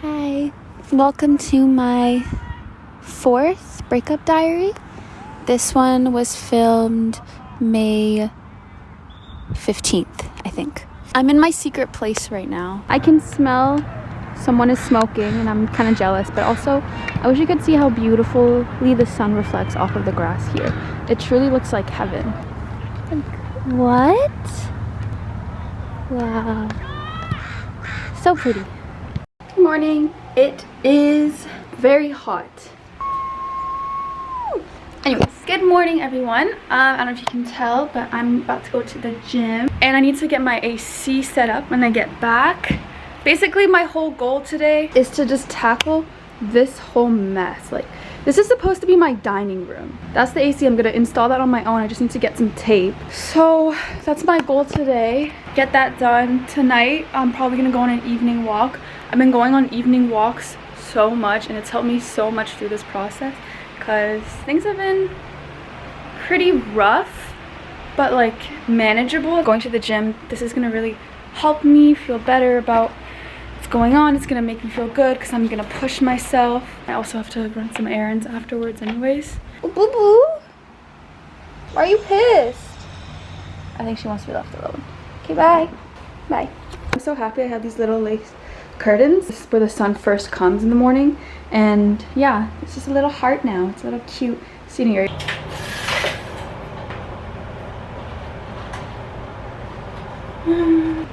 Hi, welcome to my 4th breakup diary. This one was filmed May 15th, I think. I'm in my secret place right now. I can smell someone is smoking and I'm kind of jealous, but also I wish you could see how beautifully the sun reflects off of the grass here. It truly looks like heaven. What? Wow. So pretty. Good morning. It is very hot. Anyways, good morning everyone. I don't know if you can tell, but I'm about to go to the gym and I need to get my AC set up when I get back. Basically, my whole goal today is to just tackle this whole mess. Like, this is supposed to be my dining room. That's the AC. I'm gonna install that on my own. I just need to get some tape. So that's my goal today. Get that done. Tonight, I'm probably gonna go on an evening walk. I've been going on evening walks so much and it's helped me so much through this process because things have been pretty rough, but like manageable. Going to the gym, this is gonna really help me feel better about what's going on. It's gonna make me feel good because I'm gonna push myself. I also have to run some errands afterwards anyways. Oh, boo boo, why are you pissed? I think she wants to be left alone. Okay, bye. Bye. I'm so happy I have these little lace curtains. This is where the sun first comes in the morning, and yeah, it's just a little heart now. It's a little cute scenery.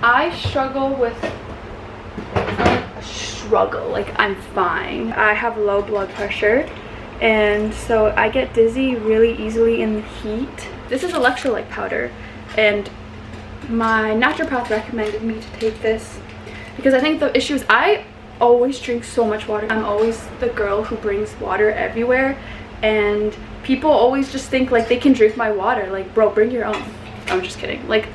I struggle with, it's not like a struggle, like I'm fine. I have low blood pressure and so I get dizzy really easily in the heat. This is electrolyte powder and my naturopath recommended me to take this because I think the issue is I always drink so much water. I'm always the girl who brings water everywhere and people always just think like they can drink my water. Like, bro, bring your own. I'm just kidding. Like,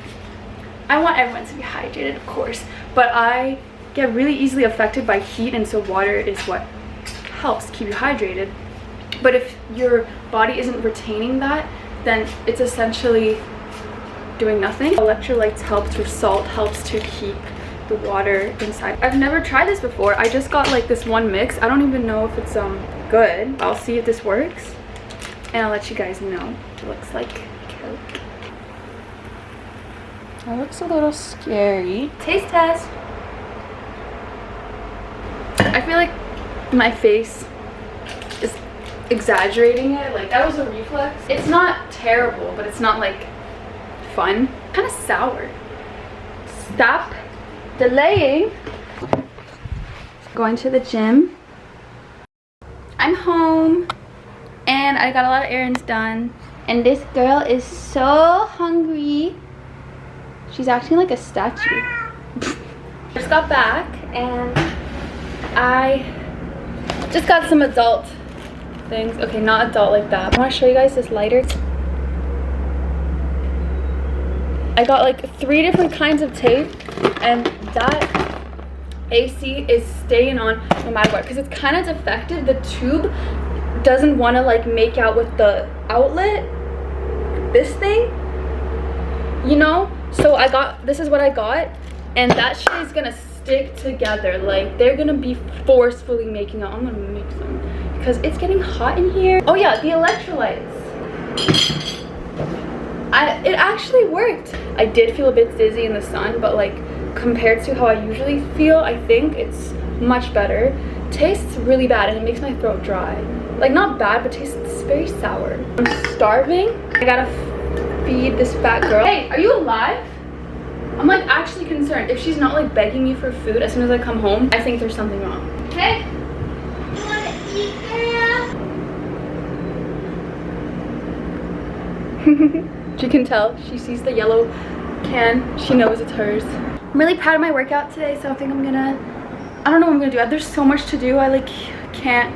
I want everyone to be hydrated, of course, but I get really easily affected by heat and so water is what helps keep you hydrated. But if your body isn't retaining that, then it's essentially doing nothing. Electrolytes helps, or salt helps to keep the water inside. I've never tried this before. I just got like this one mix. I don't even know if it's good. I'll see if this works and I'll let you guys know. It looks like Coke. That looks a little scary. Taste test. I feel like my face is exaggerating it. Like, that was a reflex. It's not terrible, but it's not like fun. Kind of sour. Stop delaying. Going to the gym. I'm home and I got a lot of errands done. And this girl is so hungry. She's acting like a statue. Just got back and I just got some adult things. Okay, not adult like that. I want to show you guys this lighter. I got like 3 different kinds of tape and that AC is staying on no matter what because it's kind of defective. The tube doesn't want to like make out with the outlet, this thing, you know. So I got, this is what I got, and that shit is gonna stick together. Like, they're gonna be forcefully making out. I'm gonna make some because it's getting hot in here. Oh yeah, the electrolytes. It actually worked. I did feel a bit dizzy in the sun, but like compared to how I usually feel, I think it's much better. Tastes really bad and it makes my throat dry. Like, not bad, but tastes very sour. I'm starving. I gotta feed this fat girl. Hey, are you alive? I'm like actually concerned. If she's not like begging me for food as soon as I come home, I think there's something wrong. Hey, you wanna eat, girl? She can tell. She sees the yellow can. She knows it's hers. I'm really proud of my workout today, so I think I don't know what I'm gonna do. There's so much to do. I like can't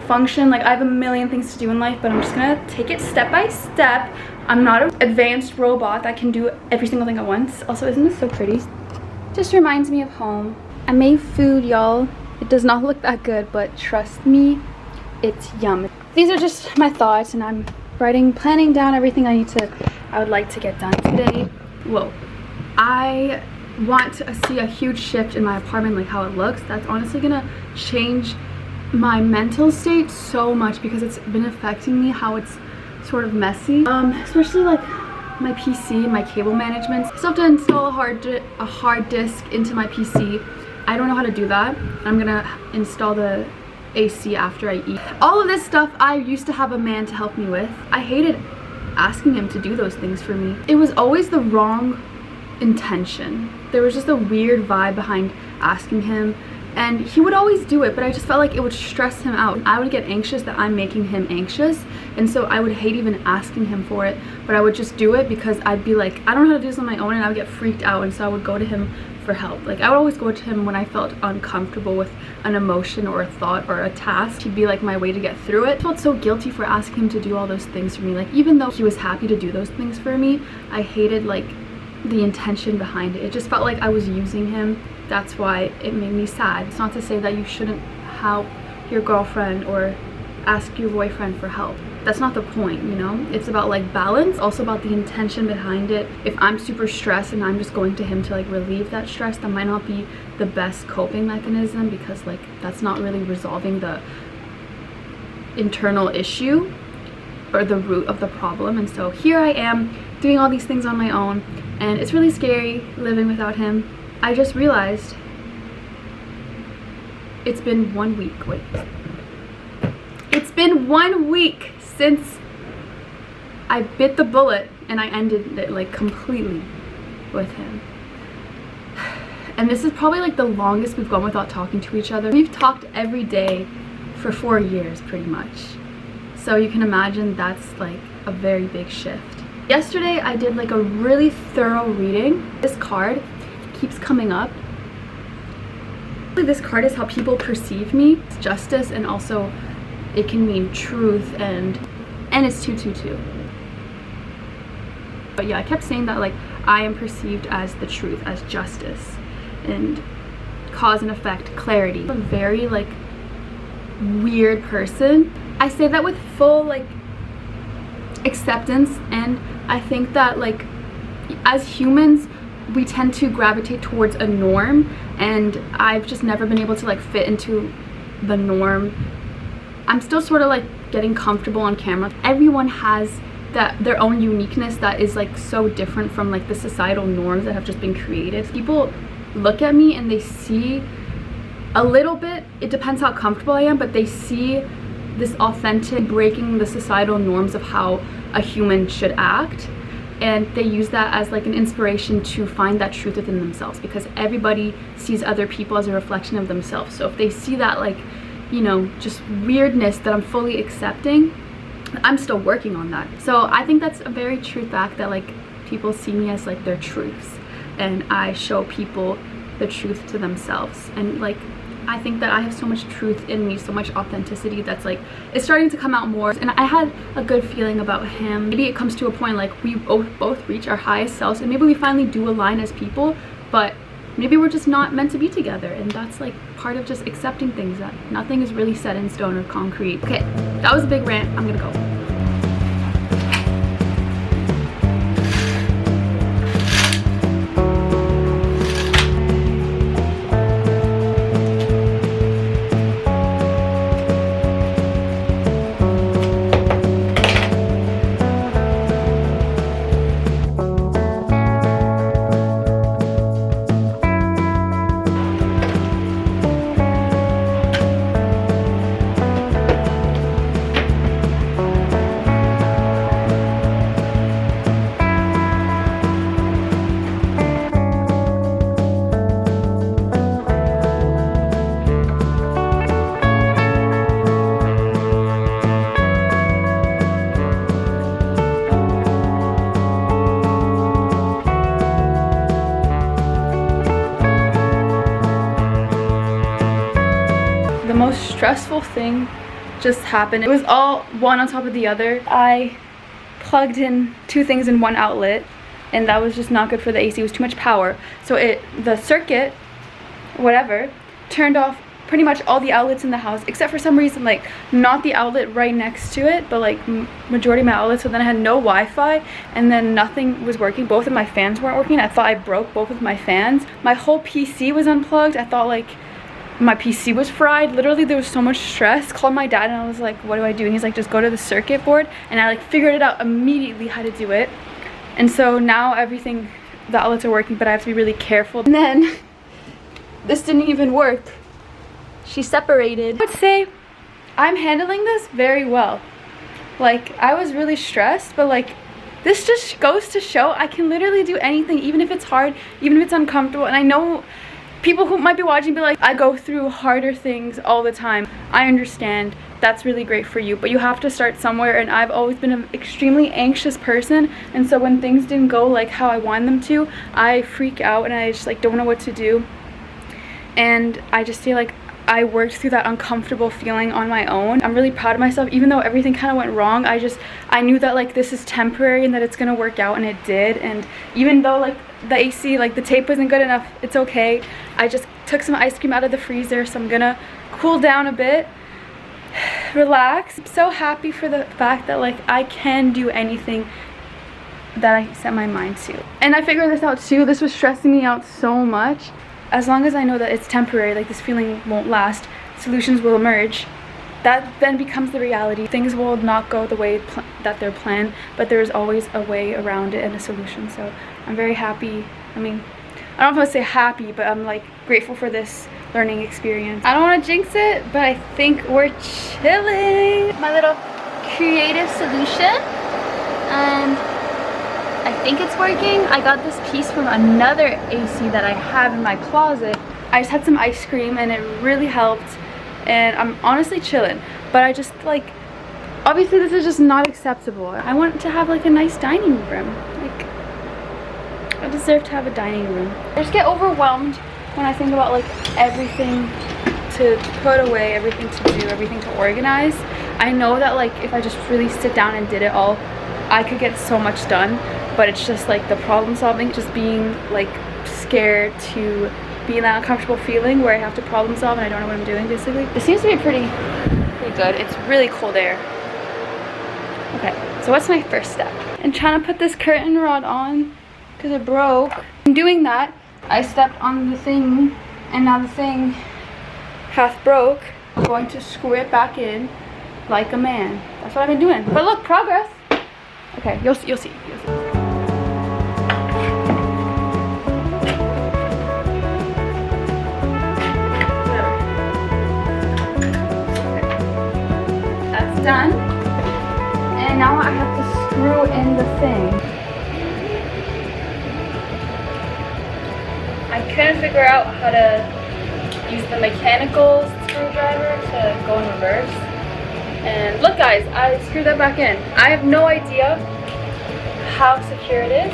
function. Like, I have a million things to do in life, but I'm just gonna take it step by step. I'm not an advanced robot that can do every single thing at once. Also, isn't this so pretty? Just reminds me of home. I made food, y'all. It does not look that good, but trust me, it's yum. These are just my thoughts, and I'm planning down everything I would like to get done today. Whoa. I want to see a huge shift in my apartment, like how it looks, that's honestly gonna change my mental state so much, because it's been affecting me how it's sort of messy, especially like my PC, my cable management. I still have to install a hard disk into my PC. I don't know how to do that. I'm gonna install the AC after I eat. All of this stuff I used to have a man to help me with. I hated asking him to do those things for me. It was always the wrong intention. There was just a weird vibe behind asking him, and he would always do it, but I just felt like it would stress him out. I would get anxious that I'm making him anxious, and so I would hate even asking him for it, but I would just do it because I'd be like, I don't know how to do this on my own, and I would get freaked out, and so I would go to him for help. Like, I would always go to him when I felt uncomfortable with an emotion or a thought or a task. He'd be like my way to get through it. I felt so guilty for asking him to do all those things for me. Like, even though he was happy to do those things for me, I hated like the intention behind it. It just felt like I was using him. That's why it made me sad. It's not to say that you shouldn't help your girlfriend or ask your boyfriend for help. That's not the point, you know? It's about like balance, also about the intention behind it. If I'm super stressed and I'm just going to him to like relieve that stress, that might not be the best coping mechanism, because like that's not really resolving the internal issue or the root of the problem. And so here I am doing all these things on my own, and it's really scary living without him. I just realized it's been 1 week. Wait. It's been 1 week since I bit the bullet and I ended it like completely with him. And this is probably like the longest we've gone without talking to each other. We've talked every day for 4 years pretty much. So you can imagine that's like a very big shift. Yesterday I did like a really thorough reading. This card keeps coming up. This card is how people perceive me. It's justice, and also it can mean truth, and it's 222. But yeah, I kept saying that like I am perceived as the truth, as justice, and cause and effect, clarity. I'm a very like weird person. I say that with full like acceptance, and I think that like as humans we tend to gravitate towards a norm, and I've just never been able to like fit into the norm. I'm still sort of like getting comfortable on camera. Everyone has their own uniqueness that is like so different from like the societal norms that have just been created. People look at me and they see a little bit, it depends how comfortable I am, but they see this authentic breaking the societal norms of how a human should act, and they use that as like an inspiration to find that truth within themselves, because everybody sees other people as a reflection of themselves. So if they see that like, you know, just weirdness that I'm fully accepting, I'm still working on that. So I think that's a very true fact, that like people see me as like their truths, and I show people the truth to themselves. And like I think that I have so much truth in me, so much authenticity that's like, it's starting to come out more. And I had a good feeling about him. Maybe it comes to a point like we both reach our highest selves, and maybe we finally do align as people, but maybe we're just not meant to be together. And that's like part of just accepting things, that nothing is really set in stone or concrete. Okay, that was a big rant. I'm gonna go. The most stressful thing just happened. It was all one on top of the other. I plugged in 2 things in one outlet, and that was just not good for the AC. It was too much power. So the circuit, whatever, turned off pretty much all the outlets in the house, except for some reason like not the outlet right next to it, but like majority of my outlets. So then I had no Wi-Fi, and then nothing was working. Both of my fans weren't working. I thought I broke both of my fans. My whole PC was unplugged. I thought like my PC was fried. Literally there was so much stress. Called my dad and I was like, what do I do? And he's like, just go to the circuit board. And I like figured it out immediately how to do it. And so now everything, the outlets are working, but I have to be really careful. And then this didn't even work. She separated. I would say I'm handling this very well. Like, I was really stressed, but like this just goes to show I can literally do anything, even if it's hard, even if it's uncomfortable. And I know people who might be watching be like, I go through harder things all the time. I understand. That's really great for you, but you have to start somewhere. And I've always been an extremely anxious person, and so when things didn't go like how I wanted them to, I freak out and I just like don't know what to do. And I just feel like I worked through that uncomfortable feeling on my own. I'm really proud of myself. Even though everything kind of went wrong, I knew that like this is temporary and that it's gonna work out, and it did. And even though like the AC, like the tape wasn't good enough, it's okay. I just took some ice cream out of the freezer, so I'm gonna cool down a bit, relax. I'm so happy for the fact that like I can do anything that I set my mind to. And I figured this out too. This was stressing me out so much. As long as I know that it's temporary, like this feeling won't last, solutions will emerge, that then becomes the reality. Things will not go the way that they're planned, but there's always a way around it and a solution. So I'm very happy. I mean, I don't know if I would say happy, but I'm like grateful for this learning experience. I don't want to jinx it, but I think we're chilling. My little creative solution, and I think it's working. I got this piece from another AC that I have in my closet. I just had some ice cream and it really helped, and I'm honestly chilling. But I just like, obviously this is just not acceptable. I want to have like a nice dining room. Like, I deserve to have a dining room. I just get overwhelmed when I think about like everything to put away, everything to do, everything to organize. I know that like if I just really sit down and did it all, I could get so much done. But it's just like the problem solving, just being like scared to be in that uncomfortable feeling where I have to problem solve and I don't know what I'm doing basically. It seems to be pretty good. It's really cold air. Okay, so what's my first step? I'm trying to put this curtain rod on because it broke. I'm doing that. I stepped on the thing and now the thing half broke. I'm going to screw it back in like a man. That's what I've been doing. But look, progress. Okay, you'll see. You'll see. Done, and now I have to screw in the thing. I couldn't figure out how to use the mechanical screwdriver to go in reverse, and look guys, I screwed that back in. I have no idea how secure it is.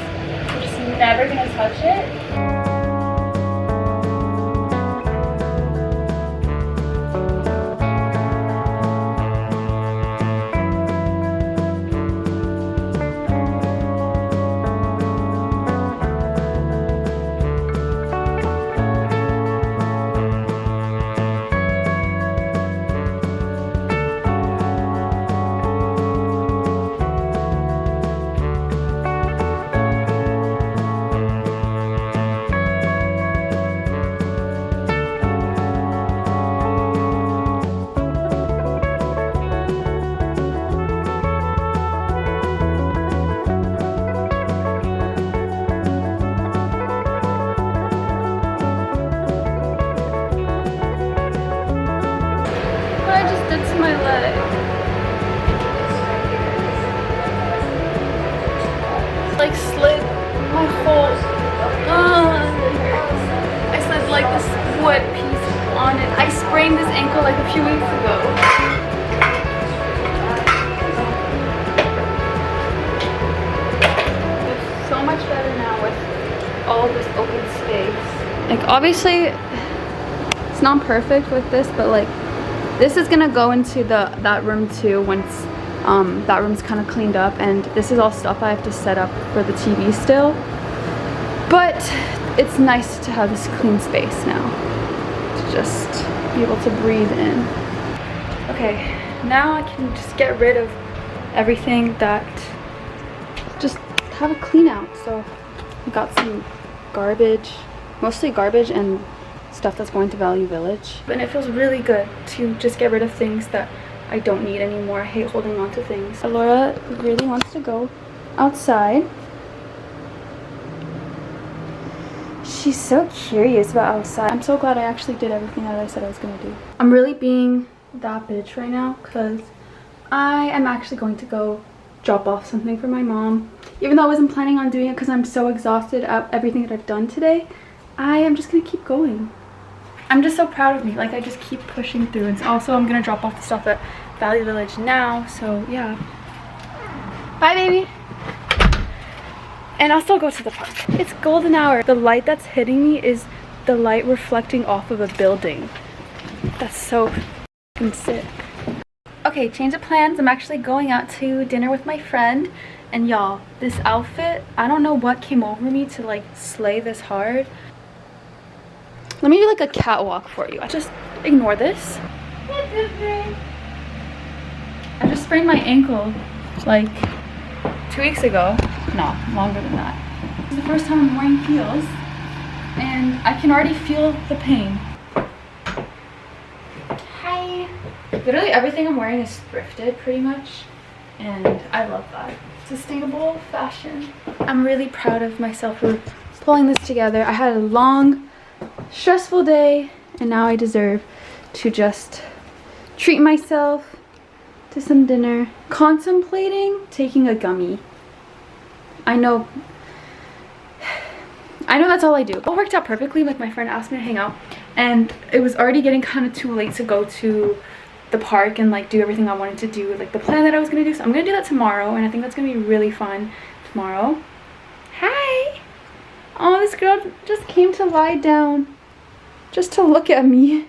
I'm just never gonna touch it. My leg. Like slid my whole I slid like this wood piece on it. I sprained this ankle like a few weeks ago. It's so much better now with all this open space. Like obviously it's not perfect with this, but like this is gonna go into that room too once that room's kind of cleaned up, and this is all stuff I have to set up for the TV still. But it's nice to have this clean space now. just be able to breathe in. Okay, now I can just get rid of everything that, just have a clean out. So I got some garbage, mostly garbage and stuff that's going to Value Village. And it feels really good to just get rid of things that I don't need anymore. I hate holding on to things. Laura really wants to go outside. She's so curious about outside. I'm so glad I actually did everything that I said I was gonna do. I'm really being that bitch right now because I am actually going to go drop off something for my mom. Even though I wasn't planning on doing it because I'm so exhausted at everything that I've done today, I am just gonna keep going. I'm just so proud of me. Like, I just keep pushing through. And also I'm gonna drop off the stuff at Value Village now, so yeah. Bye, baby. And I'll still go to the park. It's golden hour. The light that's hitting me is the light reflecting off of a building. That's so f***ing sick. Okay, change of plans. I'm actually going out to dinner with my friend. And y'all, this outfit, I don't know what came over me to like slay this hard. Let me do like a catwalk for you. Just ignore this. I just sprained my ankle like 2 weeks ago. No, longer than that. This is the first time I'm wearing heels and I can already feel the pain. Hi. Literally everything I'm wearing is thrifted pretty much, and I love that. Sustainable fashion. I'm really proud of myself for pulling this together. I had a long, stressful day and now I deserve to just treat myself to some dinner. Contemplating taking a gummy. I know that's all I do. It worked out perfectly. Like, my friend asked me to hang out and it was already getting kind of too late to go to the park and like do everything I wanted to do, like the plan that I was gonna do. So I'm gonna do that tomorrow and I think that's gonna be really fun tomorrow. Hi. Oh, this girl just came to lie down just to look at me.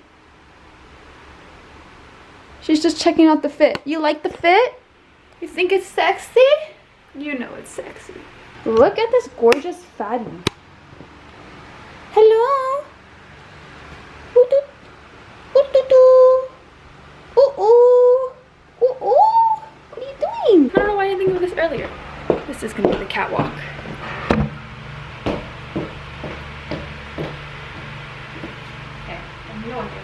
She's just checking out the fit. You like the fit? You think it's sexy? You know it's sexy. Look at this gorgeous fatty. Hello. Ooh, ooh, ooh, ooh, ooh, ooh. What are you doing? I don't know why I didn't think of this earlier. This is gonna be the catwalk. Okay, I'm going here.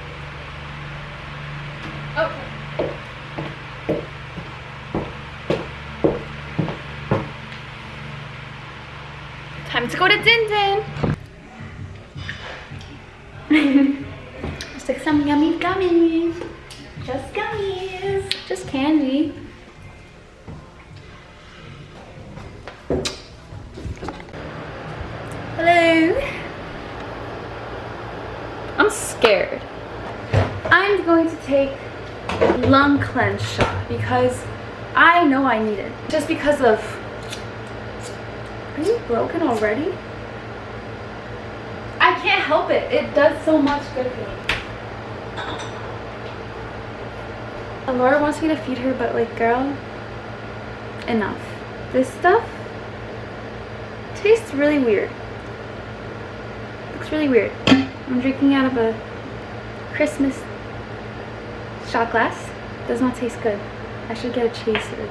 Okay. Time to go to Din Din. Just like some yummy gummies. Just gummies. Just candy. Hello. I'm scared. I'm going to take lung cleanse shot because I know I need it. Just because of... Are you broken already? I can't help it. It does so much good for me. Laura wants me to feed her, but like, girl, enough. This stuff tastes really weird. Looks really weird. I'm drinking out of a Christmas shot glass. Does not taste good. I should get a chaser.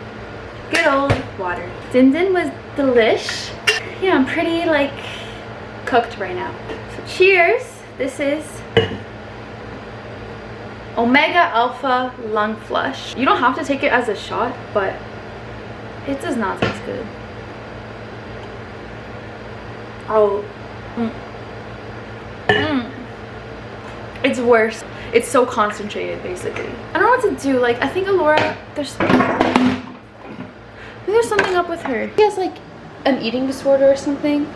Good old water. Din Din was delish. Yeah, I'm pretty like cooked right now. So cheers. This is Omega Alpha Lung Flush. You don't have to take it as a shot, but it does not taste good. Oh. It's worse. It's so concentrated, basically. I don't know what to do. Like, I think Alora, there's something up with her. She has like an eating disorder or something.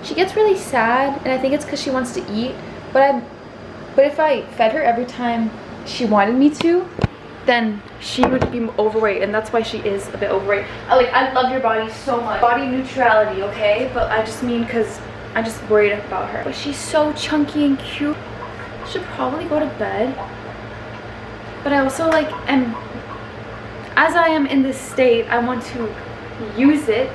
She gets really sad, and I think it's because she wants to eat. But if I fed her every time she wanted me to, then she would be overweight, and that's why she is a bit overweight. I love your body so much. Body neutrality, okay? But I just mean because I'm just worried about her. But she's so chunky and cute. I should probably go to bed. But I also like am, as I am in this state, I want to use it.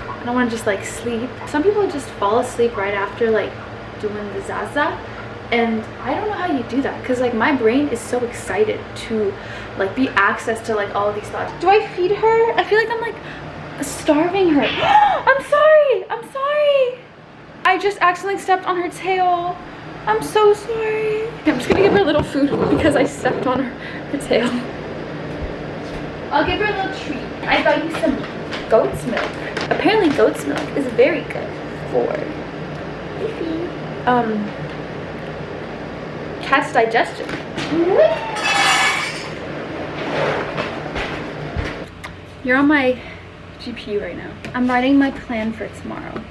I don't want to just like sleep. Some people just fall asleep right after like doing the Zaza. And I don't know how you do that, because like my brain is so excited to like be access to like all of these thoughts. Do I feed her? I feel like I'm like starving her. I'm sorry, I'm sorry. I just accidentally stepped on her tail. I'm so sorry. I'm just gonna give her a little food because I stepped on her tail. I'll give her a little treat. I got you some goat's milk. Apparently goat's milk is very good for cat's digestion. You're on my GPU right now. I'm writing my plan for tomorrow.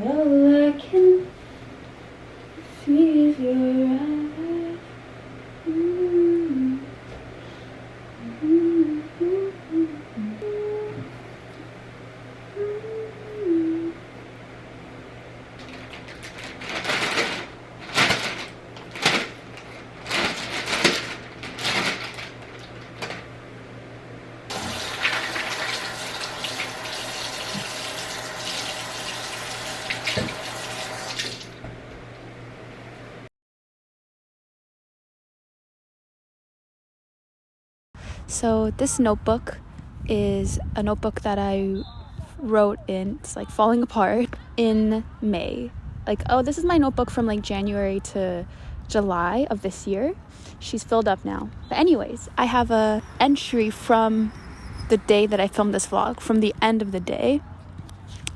All I can see is your eyes. So this notebook is a notebook that I wrote in, it's like falling apart, in May. Like, oh, this is my notebook from like January to July of this year. She's filled up now. But anyways, I have a entry from the day that I filmed this vlog, from the end of the day.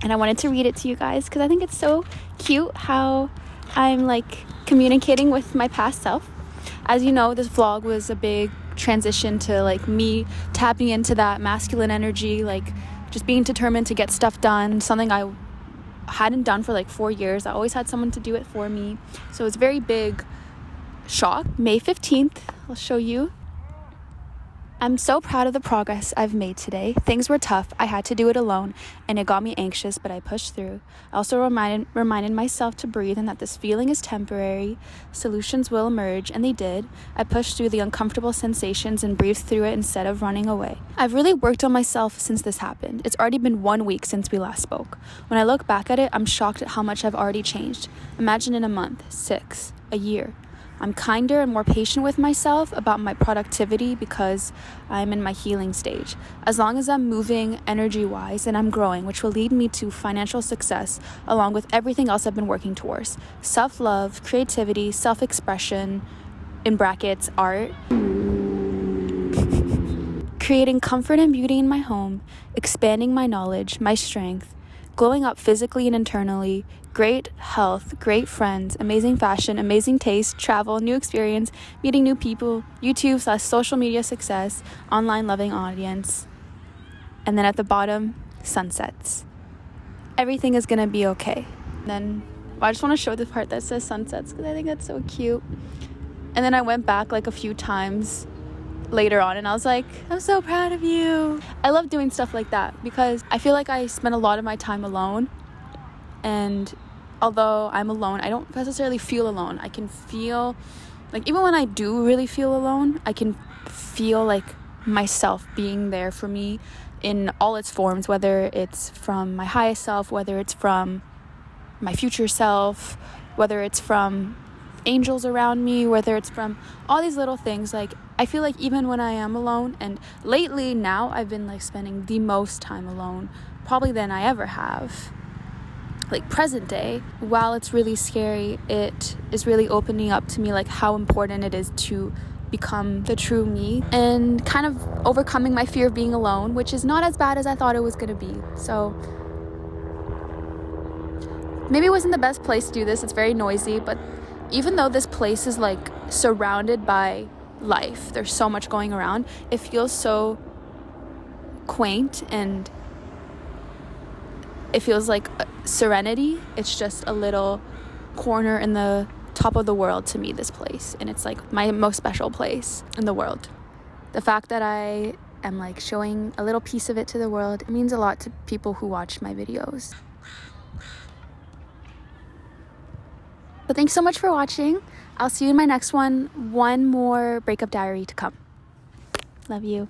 And I wanted to read it to you guys because I think it's so cute how I'm like communicating with my past self. As you know, this vlog was a big transition to like me tapping into that masculine energy, like just being determined to get stuff done, something I hadn't done for like 4 years. I always had someone to do it for me, so it's a very big shock. May 15th, I'll show you. I'm so proud of the progress I've made today. Things were tough. I had to do it alone, and it got me anxious, but I pushed through. I also reminded myself to breathe and that this feeling is temporary. Solutions will emerge, and they did. I pushed through the uncomfortable sensations and breathed through it instead of running away. I've really worked on myself since this happened. It's already been 1 week since we last spoke. When I look back at it, I'm shocked at how much I've already changed. Imagine in a month, 6, a year. I'm kinder and more patient with myself about my productivity because I'm in my healing stage. As long as I'm moving energy-wise and I'm growing, which will lead me to financial success, along with everything else I've been working towards. Self-love, creativity, self-expression, in brackets, art. Creating comfort and beauty in my home, expanding my knowledge, my strength, glowing up physically and internally, great health, great friends, amazing fashion, amazing taste, travel, new experience, meeting new people, YouTube/social media success, online loving audience. And then at the bottom, sunsets. Everything is gonna be okay. And then I just want to show the part that says sunsets because I think that's so cute. And then I went back like a few times later on and I was like, I'm so proud of you. I love doing stuff like that because I feel like I spend a lot of my time alone, and although I'm alone, I don't necessarily feel alone. I can feel like, even when I do really feel alone, I can feel like myself being there for me in all its forms, whether it's from my highest self, whether it's from my future self, whether it's from angels around me, whether it's from all these little things. Like, I feel like even when I am alone, and lately now I've been like spending the most time alone probably than I ever have, like present day. While it's really scary, it is really opening up to me like how important it is to become the true me and kind of overcoming my fear of being alone, which is not as bad as I thought it was going to be. So maybe it wasn't the best place to do this. It's very noisy, but even though this place is like surrounded by life, there's so much going around, it feels so quaint and it feels like serenity. It's just a little corner in the top of the world to me, this place, and it's like my most special place in the world. The fact that I am like showing a little piece of it to the world. It means a lot to people who watch my videos. But thanks so much for watching. I'll see you in my next one. One more breakup diary to come. Love you.